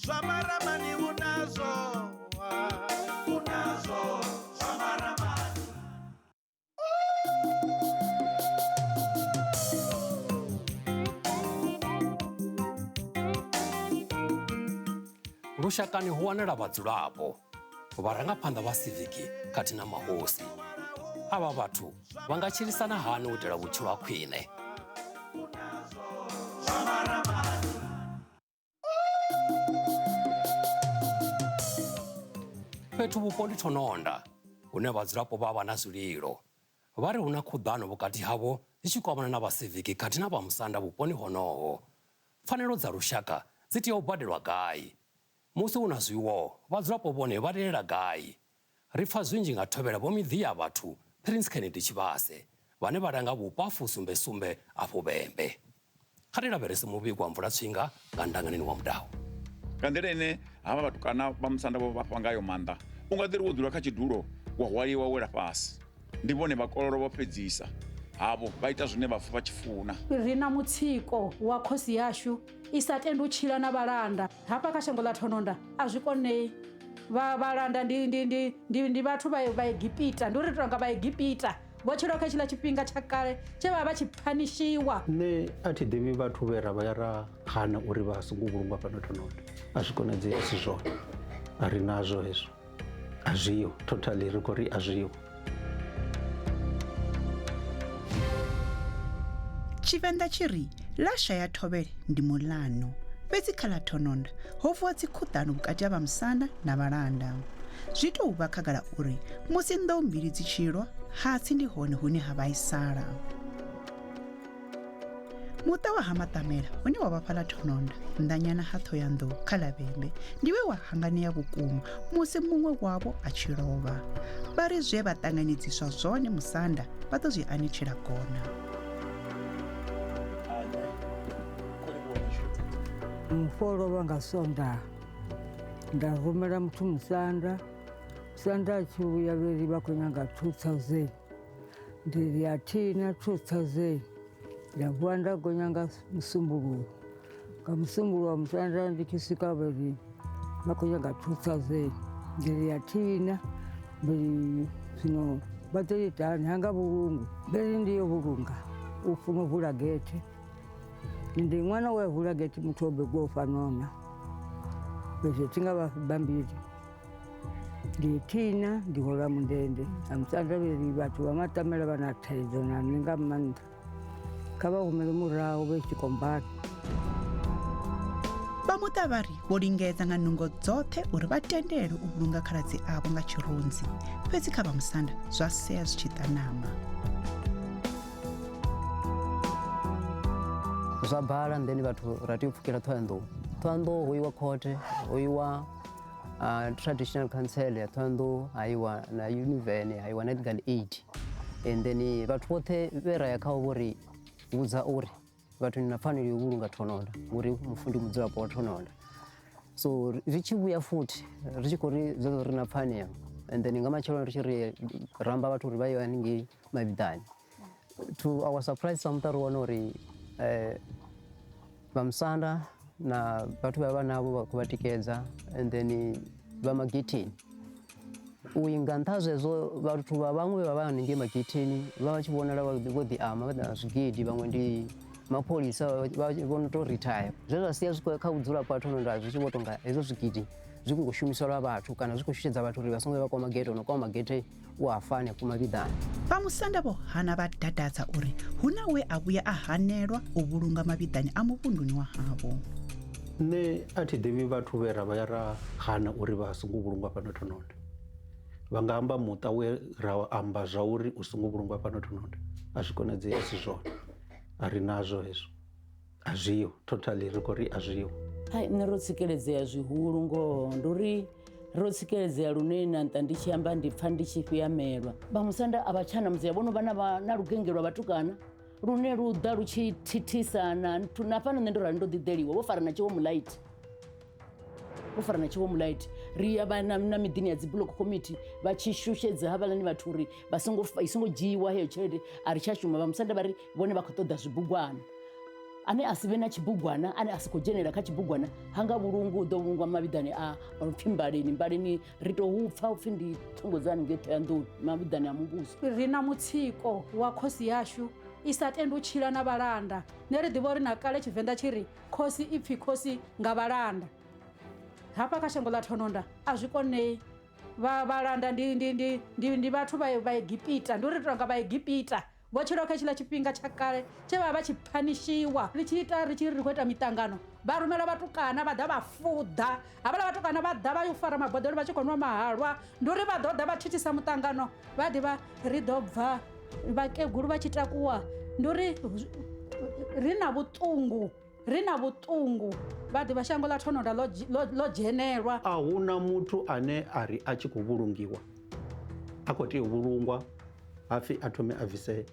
Zwa Maramani unazo Zwa Maramani. Lushakani hu wanala vhadzulapo, vharangaphanḓa vha Civic khathihi na mahosi. Ava vhathu vha nga tshilisana hani u itela vhutshilo ha khwine? Fhethu vhupo ndi Thononda, hune vhadzulapo vha vha na zwililo. Vha ri huna Khudano vhukati havho dzi tshi kwamana na vha Civic khathihi na Vhamusanda vhuponi honoho. Pfanelo dza lushaka dzi tea u badelwa gai? Musi una zwiwo, vhadzulapo vhone vha lilela gai? Ri pfa zwinzhi nga thovhela vho miḓi ya vhathu Prince Kennedy Tshivhase vhane vha langa vhupo ha fusumbe afho Vhembe. Kha ri lavhelese muvhigo wa mvula tshinga nga ndanganeni wa Mudau. Nga nḓila ine havha vhatukana Vhamusanda vho vhafha ngayo maanḓa, u nga ḓi ri wo dzula kha tshidulo wa hwaliwa wela fhasi. Ndi vhone vhakololo vho fhedzisa havho vha ita zwine vha pfa vha tshi funa. Ri na mutsiko wa khosi yashu i sa tendi u tshila na vhalanda hafha kha shango ḽa Thononda a zwi konei. Vhalanda ndi vhathu vha Egipita, ndi uri tou nga vha Egipita vho tshila kha tshila tshifhinga tsha kale tshe vha vha tshi phanishiwa. Nṋe a thi ḓivhi vhathu vhe ra vha ya ra hana uri vha songo vhulungwa fhano Thononda. A zwi konadzei, a si zwone, a ri nazwo hezwo, a zwiho, totally ri khou ri a zwiho. Tshivenḓa tshi ri ḽa shaya thovhele ndi muḽano, fhedzi kha ḽa Thononda ho vuwa dzi Khudano vhukati ha Vhamusanda na vhalanda. Zwi tou vha khagala uri musi nḓou mbili dzi tshi lwa, hatsi ndi hone hune ha vhaisala. Muṱa wa Hamaṱamela hune wa vha fhaḽa Thononda, nnḓanyana ha Thohoyanḓou kha ḽa Vhembe, ndi we wa hanganea vhukuma musi muṅwe wavho a tshi lovha. Vha ri zwe vha ṱanganedziswa zwone Musanda vha ḓo zwi anetshela kona. Mfolo wanga Sonda ndarumela muthu Musanda tshi vhuya vheli vha khou nyanga 2000 ndiri ya thina 2000 nda vuwa nda gonya nga Musumbuluwo nga Musumbuluwo wa Musanda ndi tshi swika vheli vha khou nyanga 2000 ndiri ya thina vheli zwino vha ḓo itani hanga vhulungu vheli ndiyo vhulunga u funa u vula gete. Ndi ṅwana we vula gate muthu o begwa u fanona bezwe tinga vha bambiri ndi thina ndi hola mundende Musanda vheli vhathu vha Matamela vha na thaidzo na nṋe nga maanḓa kha vha humele murahu vhe tshikombani. Vha muṱa vha ri vho lingedza nga nungo dzoṱhe uri vha tendele u vhulunga khaladzi avho nga tshirunzi, fhedzi kha Vhamusanda zwa sea zwi tshi ṱanama. Zwa bala ndeni vhathu ra tea u pfukela Thohoyanḓou. Thohoyanḓou ho iwa khothe, ho iwa traditional council ya Thohoyanḓou, ha iwa na Univene, ha iwa na legal aid. And then vhathu vhoṱhe vhe ra ya khavho vho ri vhudza uri vhathu ni na pfanelo ya u vhulunga Thononda, uri mufundi mudzulapo wa Thononda. So ri tshi vhuya futhi ri tshi khou ri zwezwo ri na pfanelo, and then nga matsheloni ri tshi ri ramba vhathu uri vha ye haningei Mavhiḓani. To our surprise sa muṱa ri wana uri Vhamusanda na vhathu vha navho vha khou vha tikedza, and then vha magetheni. U nga nṱha zwezwo vhathu vha vhaṅwe vha vha haningei magetheni vha tshi vhonala vho ḓi ama, vha na zwigidi, vhaṅwe ndi mapholisa vho no tou retire. Zwe zwa sia zwi kha vhudzulapo ha Thononda zwi tshi vho tonga hezwo zwigidi zwi khou shumiselwa vhathu kana zwi khou shushedza vhathu uri vha songo vha kwa magete, ono kwa magete u a fane ku Mavhiḓani. Vhamusanda vho hana vha dadadza uri huna we a vhuya a hanelwa u vhulunga Mavhiḓani a muvhunduni wa havho. Nṋe a thi ḓivhi vhathu vhe ra vha ya ra hana uri vha songo vhulungwa fhano Thononda. Vha nga amba muṱa we ra amba zwa uri u songo vhulungwa fhano Thononda. A zwi konadzei, a si zwone, a ri nazwo hezwo, a zwiho, totally ri khou ri a zwiho. Nṋe ro tsikeledzea zwihulu ngoho, ndi uri ro tsikeledzea lune na nṱha ndi tshi amba ndi pfa ndi tshi fhiamelwa. Vhamusanda a vha tshana musi vhono vha na lugenge lwa vhatukana lune lu ḓa lu tshi thithisana na fhano nṋe ndo rali ndo ḓiḓeliwa vho fara na tshiwo mulaiti, vho fara na tshiwo mulaiti. Ri ya vha na miḓini ya dzi block committee vha tshi shushedza havhaḽani vhathu uri i songo dzhiiwa heyo tshelede a ri tsha shuma. Vhamusanda vha ri vhone vha khou ṱoḓa zwibugwana. ane asive na tshibugwana ane asiko dzhenela kha tshibugwana hanga vhulungu u ḓo vhulungwa mavhiḓani a pfhi mbaleni ri tou pfa upfhi ndi thongodzani ngei Thohoyandou mavhiḓani a muvhuso. Ri na mutsiko wa khosi yashu i sa tendi u tshila na vhalanda nṋe ri ḓivha uri na kale Tshivenḓa tshi ri khosi i pfhi khosi nga vhalanda. Hafha kha shango ḽa Thononda a zwi konei vhalanda ndi vhathu vha Egipita ndi uri tonga vha Egipita vho tshila kha tshila tshifhinga tsha kale tshe vha tshi phanishiwa ri tshi ri khou ita mitangano vha rumela vhatukana vha ḓa vha fuḓa havhala vhatukana vha ḓa vha yo fara mabodelo vha tshi khou nwa mahalwa ndi uri vha ḓo ḓa vha thithisa mutangano vha ḓivha ri ḓo bva vhakegulu vha tshi takuwa ndi uri ri na vhuṱungu vha ḓivha shango ḽa Thononda ḽo dzhenelwa. A huna muthu ane a ri a tshi khou vhulungiwa a khou tea u vhulungwa hapfi a thome a bvise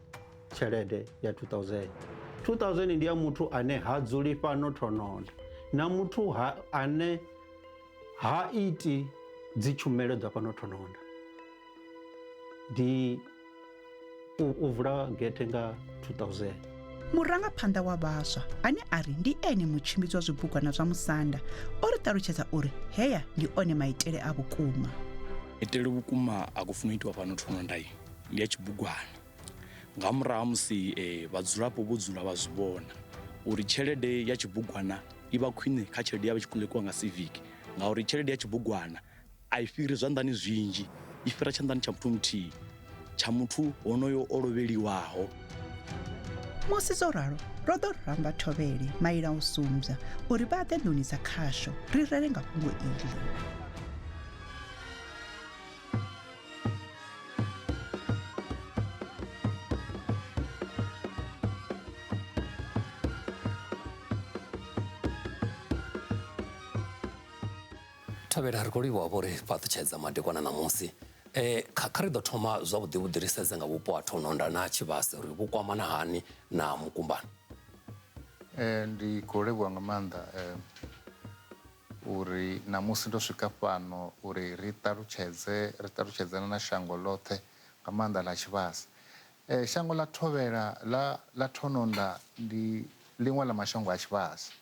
tshelede ya 2000 ndi ya muthu ane ha dzuli fhano Thononda na muthu ane ha iti dzi tshumelo dza fhano Thononda ndi u vula gete nga 2000. murangaphanḓa wa vhaswa ane a ri ndi ene mutshimbidzwa zwibugwana zwa musanda o ri ṱalutshedza uri heya ndi one maitele a vhukuma. Maitele vhukuma a khou funa itiwa fhano Thononda ndi ya tshibugwana nga murahu ha musi vhadzulapo vho dzula vha zwi vhona uri tshelede ya tshibugwana i vha khwine kha tshelede ya vha tshi kolekiwa nga Civic ngauri tshelede ya tshibugwana a i fhiri zwanḓani zwinzhi i fhira tshanḓani tsha muthu muthihi tsha muthu honoyo o lovheliwaho. Musi zwo ralo ro ḓo ramba thovhele maila u sumbedza uri vha ḓe nduni dza khasho ri rere nga fhungo iḽi. Thavhela ri khou livhuwa vho ri fhaṱutshedza madekwana ṋamusi kha ri ḓo thoma zwavhuḓi ri sedze nga vhupo ha Thononda na Tshivhase uri vhu kwamana hani na mukumbani. Ndi khou livhuwa nga maanḓa uri ṋamusi ndo swika fhano uri ri ṱalutshedzana na shango ḽoṱhe nga maanḓa ḽa Tshivhase. Shango ḽa Thovhela ḽa Thononda ndi ḽiṅwe ḽa mashango a Tshivhase.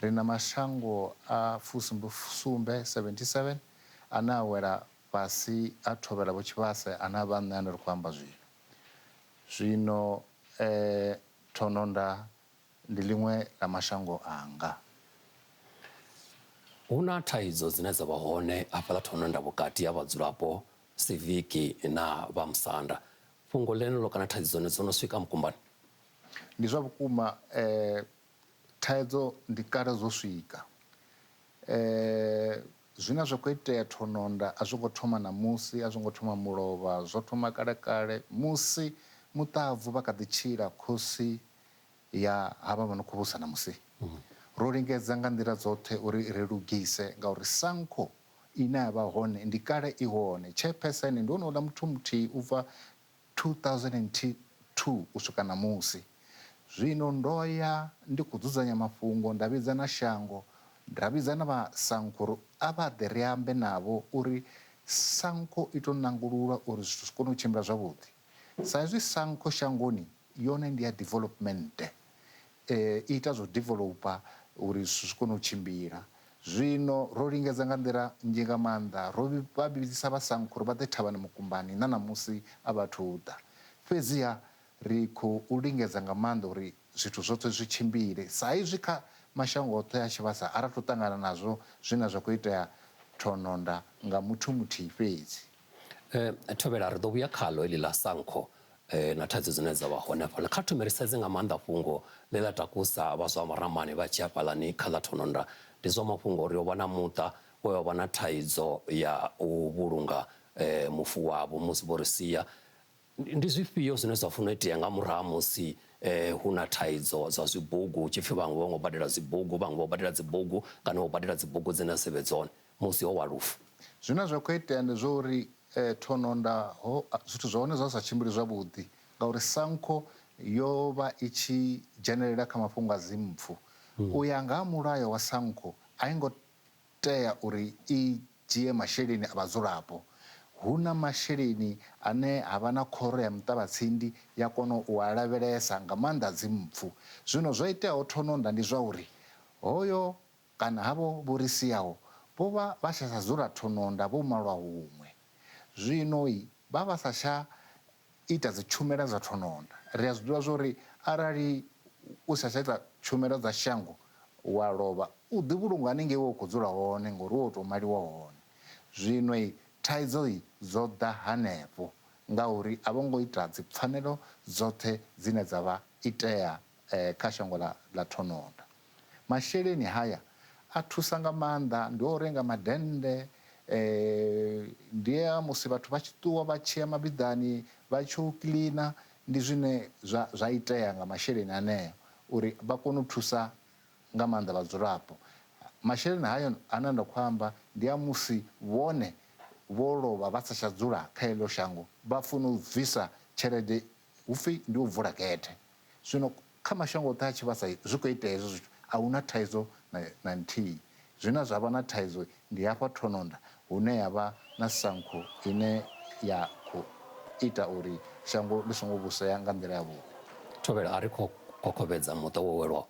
Ri na mashango a fusumbe 77 ane a wela fhasi a Thovhela vho Tshivhase ane a vha nṋe ane ri khou amba zwino Thononda ndi ḽiṅwe ḽa mashango anga. Hu na thaidzo dzine dza vha hone hafhaḽa Thononda vhukati ha vhadzulapo Civic na Vhamusanda. Fhungo ḽeneḽo kana thaidzo dzone dzo no swika mukumbani? Ndi zwa vhukuma thaidzo ndi kale dzo swika. Zwine zwa khou itea Thononda a zwo ngo thoma ṋamusi, a zwo ngo thoma mulovha, zwo thoma kale musi muṱabvu vha kha ḓi tshila khosi ya havha vha no khou vhusa ṋamusi. Ro lingedza nga nḓila dzoṱhe uri ri lugise ngauri SANCO ine ya vha hone ndi kale i hone. Chairperson ndi honouḽa muthu muthihi u bva 2002 u swika ṋamusi. Zwino ndo ya ndi khou dzudzanya mafhungo nda vhidza na shango nda vhidza na vha SANCO uri a vha ḓe ri ambe navho uri SANCO i tou nangululwa uri zwithu zwi kone u tshimbila zwavhuḓi. Sa izwi SANCO shangoni yone ndi ya development i ita zwo developa uri zwithu zwi kone u tshimbila. Zwino ro lingedza nga nḓila nnzhi nga maanḓa ro vha vhidzisa vha SANCO uri vha ḓe thavhani mukumbani na ṋamusi a vhathu ḓa. Fhedziha ri khou lingedza nga maanḓa uri zwithu zwoṱhe zwi tshimbile sa izwi kha mashango oṱhe a Tshivhasa a ra tou ṱangana nazwo zwine zwa khou itea Thononda nga muthu muthihi fhedzi. Thovhela ri ḓo vhuya khaḽo heḽi ḽa SANCO na thaidzo dzine dza vha hone hafhaḽa kha thome ri sedze nga maanḓa fhungo ḽe ḽa takusa vha Zwa Maramani vha tshi hafhaḽani kha ḽa Thononda. Ndi zwa mafhungo uri yo vha na muṱa we wa vha na thaidzo ya u vhulunga mufu wavho musi vho ri sia. Ndi zwifhio zwine zwa funa itea nga murahu musi hu na thaidzo dza zwibugu tshipfi vhaṅwe vha ngo badela dzibugu vhaṅwe vho badela dzibugu kana vho badela dzibugu dzine a sivhe dzone musi ho wa lufu? Zwine zwa khou itea ndi zwa uri Thononda zwithu zwa hone zwa sa tshimbili zwavhuḓi ngauri SANCO yo vha i tshi dzhenelela kha mafhungo a dzimpfu. U ya nga ha mulayo wa SANCO a i ngo tea uri i dzhie masheleni a vhadzulapo. huna masheleni ane havha na khoro ya muṱavhatsindi ya kona u a lavhelesa nga maanḓa dzimpfu. Zwino zwo iteaho Thononda ndi zwa uri hoyo kana havho vho ri siaho vho vha vha sa dzula Thononda vho malwa huṅwe. Zwino vha vha sa tsha ita dzi tshumelo dza Thononda. Ri a zwiḓivha zwori arali u sa tsha ita tshumelo dza shango wa lovha u ḓi vhulunga hanengei wo khou dzula hone ngori wo tou maliwa hone. Zwino thaidzo dzo ḓa hanefho ngauri a vho ngo ita dzi pfanelo dzoṱhe dzine dza vha itea kha shango ḽa Thononda. Masheleni haya a thusa nga maanḓa, ndi o renga madennde, ndi a musi vhathu vha tshi ṱuwa vha tshi ya mabiḓani vha tshi u kiḽina, ndi zwine zwa itea nga masheleni aneo uri vha kone u thusa nga maanḓa vhadzulapo. Masheleni hayo ane nda khou amba ndi a musi vhone vho lovha vha sa tsha dzula kha eḽo shango vha funa u bvisa tshelede hupfi ndi u vula gethe. Zwino kha mashango oṱhe a tshivhasa zwi khou itea hezwo zwithu, a hu na thaidzo na nthihi. Zwine zwa vha na thaidzo ndi hafha Thononda hune ya vha na SANCO ine ya khou ita uri shango ḽi songo vhusea nga nḓila yavhuḓi. Thobela a ri khou kokovhedza muṱa wo welwaho.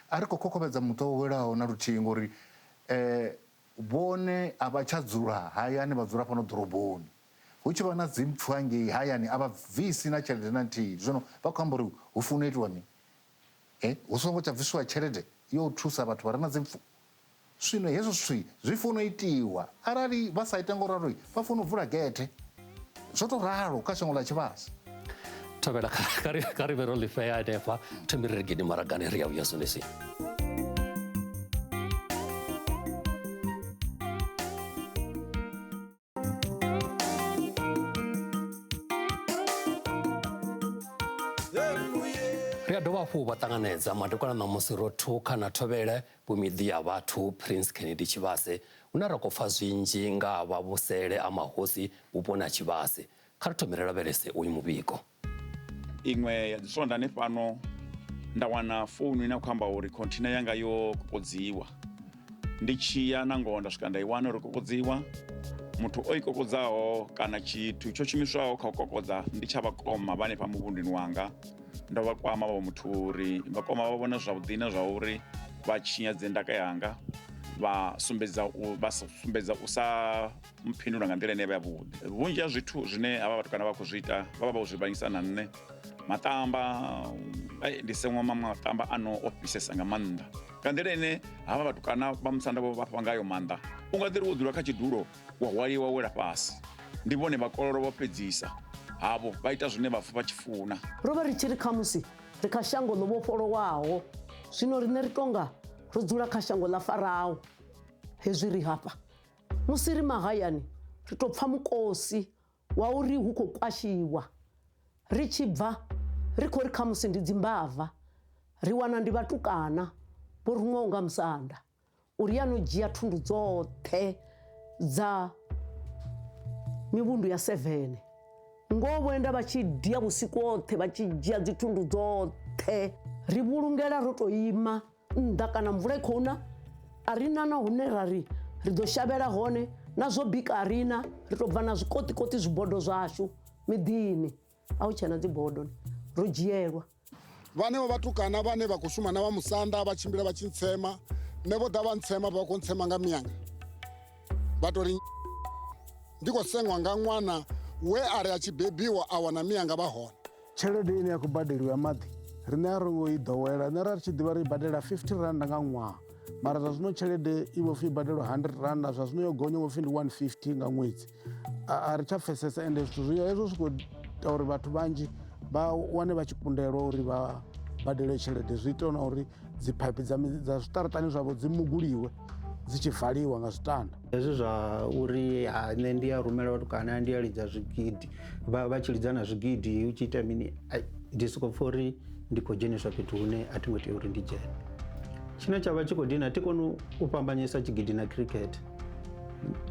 A ri khou kokovhedza muṱa wo welwaho na luthihi ngori vhone a vha tsha dzula hayani, vha dzula fhano ḓoroboni. Hu tshi vha na dzimpfu hangei hayani a vha bvisi na tshelede na nthihi. Zwino vha khou amba uri hu funa itiwa ni hu songo tsha bvisiwa tshelede yo thusa vhathu vha re na dzimpfu. Zwino hezwo zwithu zwi funa u itiwa, arali vha sa ita ngoralo vha funa u vula gethe. Zwo tou ralo kha shango ḽa Tshivhase. Thobela ka ri vhe ro ḽifhea hanefha thombi ri gidi maragani ri ya uya zwone. Ri a dovha hafhu vha ṱanganedza madekwana ṋamusi ro thukha na Thobele vhumiḓi ya vhathu Prince Kennedy Tshivhase hune ra khou pfa zwinzhi nga vhavhusele a mahosi vhuponi ha Tshivhase. Kha ri thome ri lavhelese uyu muvhigo. Iṅwe ya dzi swondani fhano nda wana founu ine khou amba uri container yanga yo kokodziwa. Ndi tshi ya na ngoho nda swika nda i wana uri kokodziwa. Muthu o i kokodzaho kana tshithu tsho shumiswaho kha u kokodza ndi tsha vhakoma vhane pa muvhunduni wanga. Ndo vha kwama vha muthu uri vhakoma vha vhona zwavhuḓi na zwa uri vha tshinyadze ndaka yanga, vha sumbedza u sa mphinula nga nḓila ine vha yavhuḓi. Vhunzhi ha zwithu zwine havha vhatukana vha khou zwi ita vha vha vha zwi vhanyisa na nṋe. Maṱamba ndi seṅwa maṱamba ano ofhisesa nga maanḓa nga nḓila ine havha vhatukana vha musanda vho vha fha ngayo maanḓa. U nga ḓi ri wo dzula kha tshidulo wa hwaliwa wela fhasi, ndi vhone vhakololo vho fhedzisa havho vha ita zwine vhafu vha tshi funa. Ro vha ri tshi ri khamusi ri kha shango ḽo vhofholowaho, zwino riṋe ri tonga ro dzula kha shango ḽa Farao. Hezwi ri hafha musi ri mahayani ri tou pfha mukosi wa uri hu khou kwashiwa. Ri tshi bva ri khou ri khamusi ndi dzimbava, ri wana ndi vhatukana vho ruṅwaho nga musanda uri ya no dzhia thundu dzoṱhe dza mivhundu ya 7. Ngoho vhoenda vha tshi dia vhusiku hoṱhe vha tshi dzhia dzi thundu dzoṱhe. Ri vhulungela ro tou ima nnḓa kana mvula i khou na, a ri na na hune ri ḓo shavhela hone na zwo bika a ri na, ri tou bva na zwikotikoti zwibodo zwashu miḓini. A hu tshena dzi bodo ro dzhielwa. Vhanevho vhatukana vhane vha khou shuma na Vhamusanda vha tshimbila vha tshi ntsema, nṋe vho ḓa vha ntsema vha khou ntsema nga mianga. Vha tou ri ndi khou sengwa nga ṅwana we a ri a tshi bebiwa a wana mianga vha hone. Tshelede ine ya khou badeliwa maḓi riṋe a ri ngo i ḓowela, nṋe ra ri tshi ḓivha ri i badela 50 rand nga ṅwaha, mara zwa zwino tshelede i vho pfi i badelwa 100 rand, zwa zwino yo gonya vho pfi ndi 150 nga ṅwedzi. A ri tsha pfesesa ende zwithu zwi hezwo zwi khou ita uri vhathu vhanzhi vha wane vha tshi kundelwa uri vha badele tshelede. Zwi ita na uri dziphaiphi dza zwiṱaraṱani zwavho dzi muguliwe dzi tshi valiwa nga zwitanda. Hezwi zwa uri nṋe ndi a rumela vhatukana ndi a lidza zwigidi, vha tshi lidza na zwigidi hu tshi ita mini, ndi sokou pfha uri ndi khou dzheniswa fhethu hune a thi ngo tea uri ndi dzhene. Tshine tsha vha tshi khou dina, thi koni u fhambanyisa tshigidi na cricket.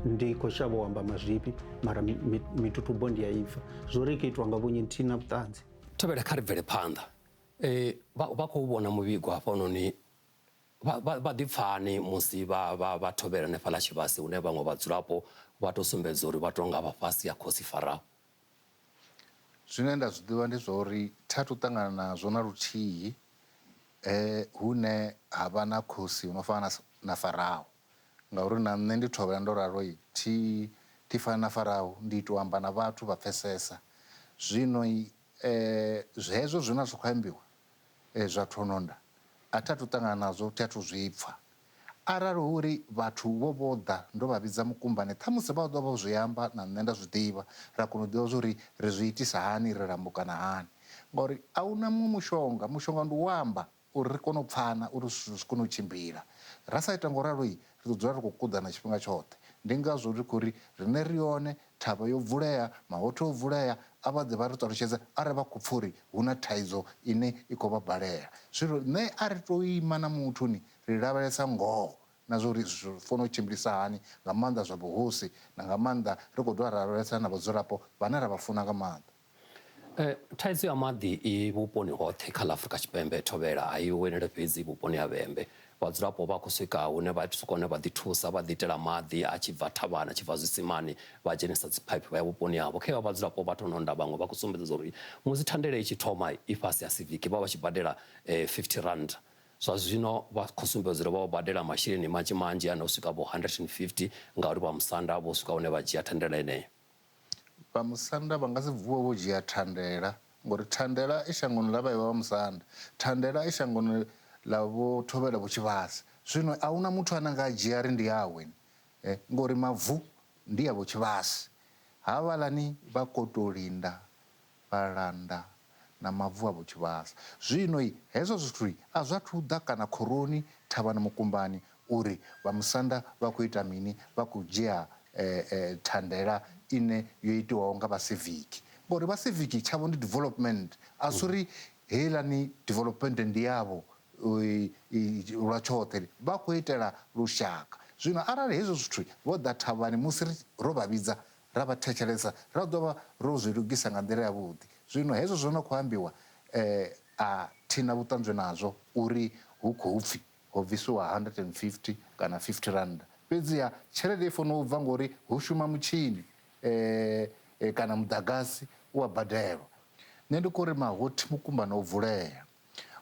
Ndi khou shavha u amba mazwifhi mara mitutubo ndi ya ipfa zwori ke itwa nga vhunyi thi na vhuṱanzi. Thobela kha ri bvele phanḓa. Vha khou vhona muvhigo hafhanoni vha ḓipfani musi vha thovhela hanefhaḽa Tshivhase hune vhaṅwe vhadzulapo vha tou sumbedza uri vha tou nga vha fhasi ya khosi Farao? Zwine nda zwi ḓivha ndi zwa uri tha thu ṱangana nazwo na luthihi hune ha vha na khosi hu no fana na Farao, ngauri na nṋe ndi thovhela ndo ralo thi fana na Farao, ndi tou amba na vhathu vha pfhesesa. Zwino hezwo zwine zwa khou ambiwa zwa Thononda a tha thu ṱangana nazwo, thi a thu zwi pfha. Arali hu uri vhathu vho ḓa ndo vha vhidza mukumbani, ṱhamusi vha ḓo vha zwi amba na nṋe nda zwi ḓivha, ra kona u ḓivha zwa uri ri zwi itisa hani, ri lambukana hani, ngauri a hu na muṅwe mushonga ndi u amba uri ri kone u pfana, uri zwi kone u tshimbila. Ra sa ita ngauralo ri ḓo dzula ri khou kuḓana tshifhinga tshoṱhe. Ndi ngazwo ri khou ri riṋe ri yone thavha yo vulea, mahotho o vulea, a vha ḓe vha ri ṱalutshedza arali vha khou pfha uri hu na thaidzo ine i khou vha balela. Zwino nṋe a ri tou ima na muthu ri lavhelesa ngoho na zwa uri zwi fanela u tshimbilisa hani, nga maanḓa zwa vhuhosi na nga maanḓa ri khou dovha ra lavhelesa na vhadzulapo vhane ra vha funa nga maanḓa. Thaidzo ya maḓi i vhuponi hoṱhe kha ḽa Afrika Tshipembe Thovhela, a i wenele fhedzi vhuponi ha Vhembe. Vhadzulapo vha khou swika hune vha swika hune vha ḓi thusa, vha ḓi itela maḓi a tshi bva thavhani, a tshi bva zwisimani, vha dzhenisa dziphaiphi vha ya vhuponi havho. Kha vhadzulapo vha Thononda vhaṅwe vha khou sumbedza uri musi thandela i tshi thoma i fhasi ya Civic vha tshi badela 50 rand. Zwa zwino vha khou sumbedza uri vha badela masheleni manzhi ane u swika vho 150 ngauri Vhamusanda vho swika hune vha dzhia thandela eneyo. Vhamusanda vha nga si vuwe vho dzhia thandela ngori thandela i shangoni ḽa vha Vhamusanda, thandela i shangoni ḽa vho Thobela vho Tshivhase. Zwino a huna muthu ane nga dzhia ri ndi yawe ngori mavu ndi ya vho Tshivhase. Havhaḽani vha khou tou linda vhalanda na mavu a vho Tshivhase. Zwino hezwo zwithu a zwa thu ḓa kana khoroni thavhani mukumbani uri Vhamusanda vha khou ita mini, vha khou dzhia thandela ine yo itiwaho nga vha Civic, ngori vha Civic tshavho ndi development, a si uri heiḽani development ndi yavho lwa tshoṱhe, vha khou itela lushaka. Zwino arali hezwo zwithu vho ḓa thavhani musi ro vha vhidza ra vha thetshelesa, ra ḓo vha ro zwi lugisa nga nḓila yavhuḓi. Zwino hezwo zwo no khou ambiwa a thina vhuṱanzwi nazwo uri hu khou pfhi ho bvisiwa 150 kana 50 rand. Fhedziha tshelede i fanela u bva ngori hu shuma mutshini kana muḓagasi u a badelwa. Nṋe ndi khou ri mahothi mukumbani o vulea,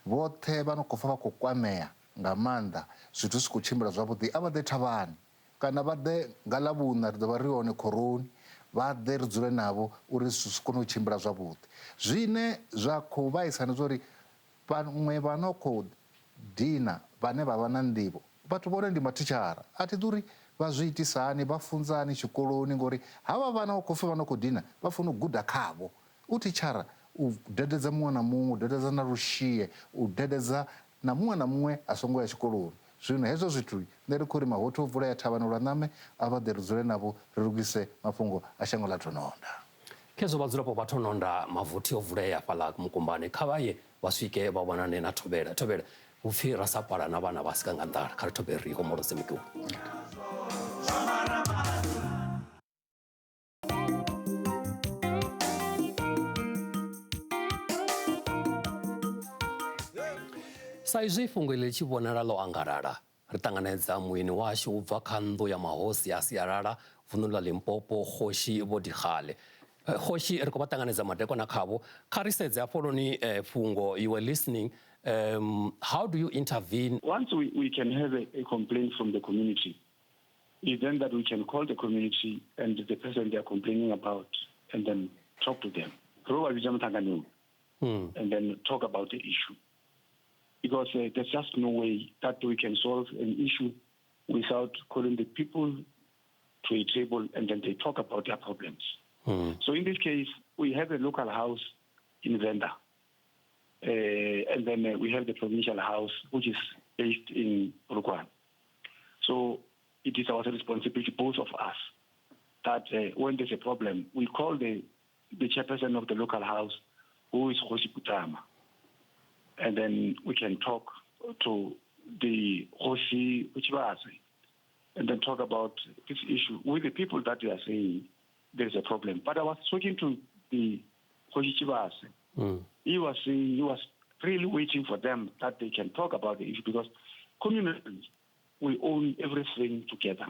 vhoṱhe vha no khou pfha vha khou kwamea nga maanḓa zwithu zwi khou tshimbila zwavhuḓi, a vha ḓe thavhani kana vha ḓe nga ḽavhuṋa ri ḓo vha ri hone khoroni, vha ḓe ri dzule navho uri zwithu zwi kone u tshimbila zwavhuḓi. Zwine zwa khou vhaisa ndi zwa uri vhaṅwe vha no khou dina vhane vha vha na nḓivho, vhathu vhone ndi mathitshara, a thi ḓi uri vha zwi itisa hani, vha funzani tshikoloni ngori havha vhana vha khou pfhi vha no khou dina vha funa u guda khavho. U thitshara u dededza muṅwe na muṅwe, u dededza na lushiye, u dededza na muṅwe a songo ya tshikoloni. Zwino hezwo zwithu nṋe ri khou ri mahothi o vulea thavhani lwa ṋame, a vha ḓe ri dzule navho ri lugise mafhungo a shango ḽa Thononda. Khezwo vhadzulapo vha Thononda mavothi o vulea fhaḽa mukumbani, kha vha ye vha swike vha vhonane na Thobela. Thobela upfhi ra sa pala na vhana vha sika nga nḓala, kha ri Thobela ri homolose mukiwa. Sa izwi fhungo ḽi tshi vhonala ḽo angarala, ri ṱanganedza muini washu u bva kha nnḓu ya mahosi a sialala vununi ḽa Limpopo, Kgoshi Vho Dikgale. Kgoshi ri khou vha ṱanganedza madekwana khavho. Kha ri sedze hafhanoni Pfungo, you were listening. How do you intervene? Once we can have a complaint from the community, it's then that we can call the community and the person they are complaining about and then talk to them. And then talk about the issue. Because there's just no way that we can solve an issue without calling the people to a table and then they talk about their problems. So in this case, we have a local house in Venda. And then we have the provincial house, which is based in Polokwane. So it is our responsibility, both of us, that when there's a problem, we call the chairperson of the local house, who is Khosi Putama. And then we can talk to the Khosi Tshivhase and then talk about this issue with the people that they are saying there's a problem. But I was talking to the Khosi Tshivhase. He was saying he was really waiting for them that they can talk about the issue because communally, we own everything together.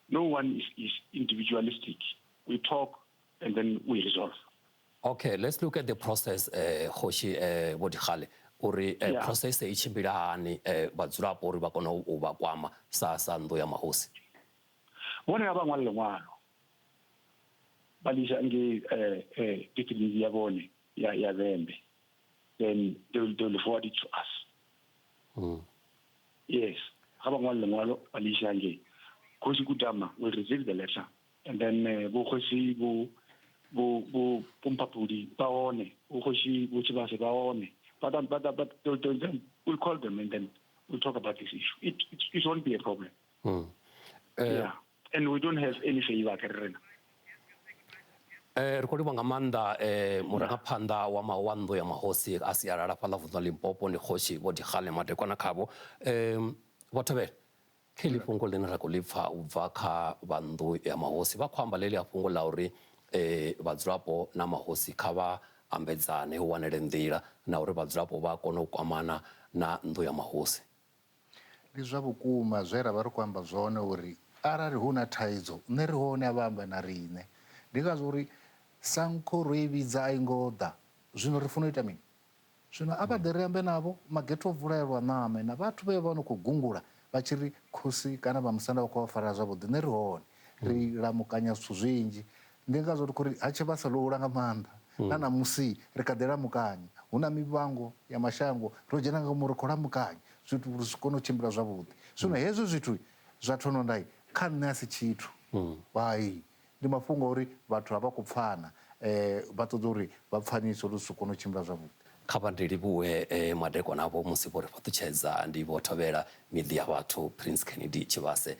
No one is individualistic. We talk and then we resolve. Okay, let's look at the process, Hoshi Vodihale. Uri process e tshimbila hani vhadzulapo uri vha kona u vha kwama sa nnḓu ya mahosi. Vhone a vha ṅwale ḽiṅwalo vha ḽisa nge dikirii ya vhone ya vhembe, then they will forward it to us. Yes, ga ba ṅwale ḽiṅwalo vha ḽisa nge Khosi Kudama will receive the letter, and then bo Khosi bo Pumpapudi ba one, bo Khosi bo Tshivhase ba one. But we'll call them and then we'll talk about this issue. It won't be a problem. Yeah, and we don't have any favor. Ri khou livha nga maanḓa murangaphanḓa wa nnḓu ya mahosi a sialala fhaḽa vunḓu ḽa Limpopo ndi Khosi Vodihale madekwana khavho. Vho Thabela, kha heḽi fhungo ḽine ra khou ḽi pfha u bva kha vha nnḓu ya mahosi vha khou amba ḽeḽi a fhungo ḽa uri vhadzulapo na mahosi kha vha ambedzane hu wanele nḓila na uri vhadzulapo vha kone u kwamana na nnḓu ya mahosi. Ndi zwa vhukuma zwe ra vha ri khou amba zwone uri arali hu na thaidzo nṋe ri hone a vha amba na riṋe. Ndi ngazwo uri SANCO ro i vhidza a i ngo ḓa, zwino ri funa u ita mini? Zwino a vha ḓe ri ambe navho, magetho o vulelwa ṋame na vhathu vhe vha no khou gungula vha tshi ri khosi kana Vhamusanda vha khou vha fara zwavhuḓi. Nṋe ri hone ri lamukanya zwithu zwinzhi. Ndi ngazwo ri khou ri ha tshe vha sa ḽoula nga maanḓa na musi ri kha ḓi lamukanya hu na mivhango ya mashango ro dzhena nga ngomu ri khou lamukanya zwithu uri zwi kone u tshimbila zwavhuḓi. Zwino hezwo zwithu zwa Thononda kha nṋe a si tshithu. Hai, ndi mafhungo uri vhathu a vha khou pfana vha ṱoḓa uri vha pfanyise uri zwi kone u tshimbila zwavhuḓi. Kha vha ndi livhuwe madekwana avho musi vho ri fhaṱutshedza ndi Vho Thabela miḓi ya vhathu Prince Kennedy Tshivhase.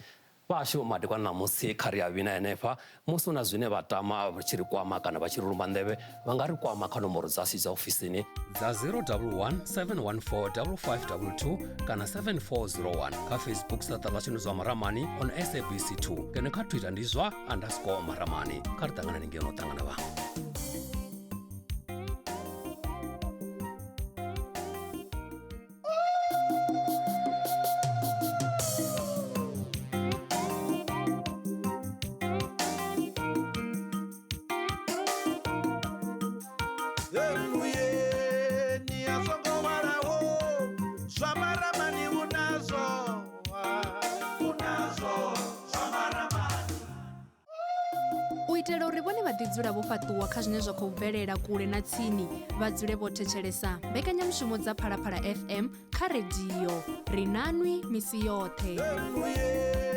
Vhashu madekwana namusi kha ri a vhina henefha musi hu na zwine vha tama vha tshi ri kwama kana vha tshi ri lumba nḓevhe vha nga ri kwama kha nomboro dzashu dza ofisini dza 011 714 5522 kana 7401 kha Facebook sa ṱala tshino Zwa Maramani on SABC 2 kana kha Twitter ndi Zwa_Maramani. Kha ri ṱangana ngeno ṱangana vhaṅwe. Zwa Maramani unazo Zwa Maramani. U itela uri vhone vha ḓi dzula vho fhaṱuwa kha zwine zwa khou bvelela kule na tsini vha dzule vho thetshelesa mbekanyamushumo dza Phalaphala FM kha rediyo ri nanwi misi yoṱhe.